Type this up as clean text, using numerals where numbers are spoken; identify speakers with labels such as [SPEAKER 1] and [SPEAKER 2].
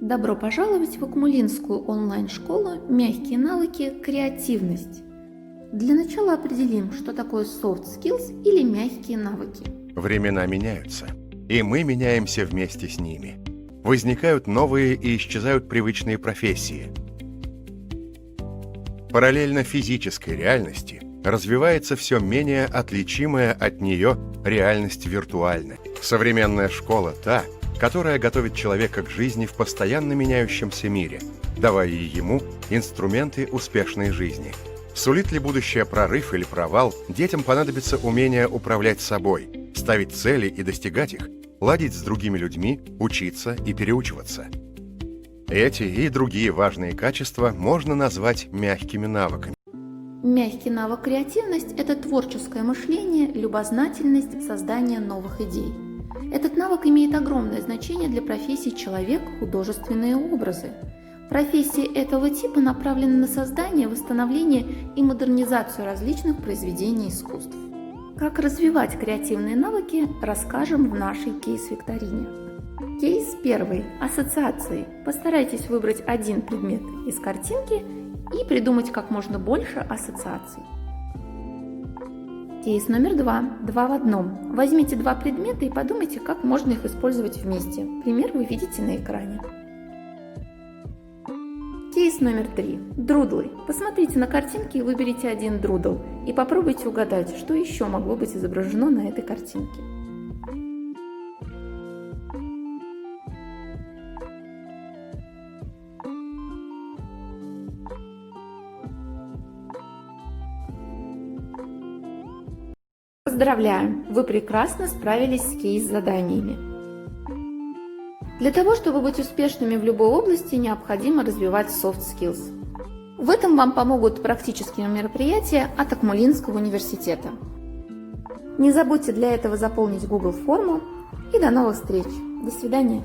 [SPEAKER 1] Добро пожаловать в Акмулинскую онлайн-школу «Мягкие навыки. Креативность». Для начала определим, что такое soft skills или мягкие навыки.
[SPEAKER 2] Времена меняются, и мы меняемся вместе с ними. Возникают новые и исчезают привычные профессии. Параллельно физической реальности развивается все менее отличимая от нее реальность виртуальная. Современная школа та, которая готовит человека к жизни в постоянно меняющемся мире, давая ему инструменты успешной жизни. Сулит ли будущее прорыв или провал, детям понадобится умение управлять собой, ставить цели и достигать их, ладить с другими людьми, учиться и переучиваться. Эти и другие важные качества можно назвать мягкими навыками.
[SPEAKER 1] Мягкий навык креативность – это творческое мышление, любознательность, создание новых идей. Этот навык имеет огромное значение для профессии человек, художественные образы. Профессии этого типа направлены на создание, восстановление и модернизацию различных произведений искусств. Как развивать креативные навыки, расскажем в нашей кейс-викторине. Кейс первый. Ассоциации. Постарайтесь выбрать один предмет из картинки и придумать как можно больше ассоциаций. Кейс номер два. Два в одном. Возьмите два предмета и подумайте, как можно их использовать вместе. Пример вы видите на экране. Кейс номер три. Друдлы. Посмотрите на картинки и выберите один друдл и попробуйте угадать, что еще могло быть изображено на этой картинке. Поздравляю! Вы прекрасно справились с кейс-заданиями. Для того, чтобы быть успешными в любой области, необходимо развивать soft skills. В этом вам помогут практические мероприятия от Акмулинского университета. Не забудьте для этого заполнить Google форму и до новых встреч! До свидания!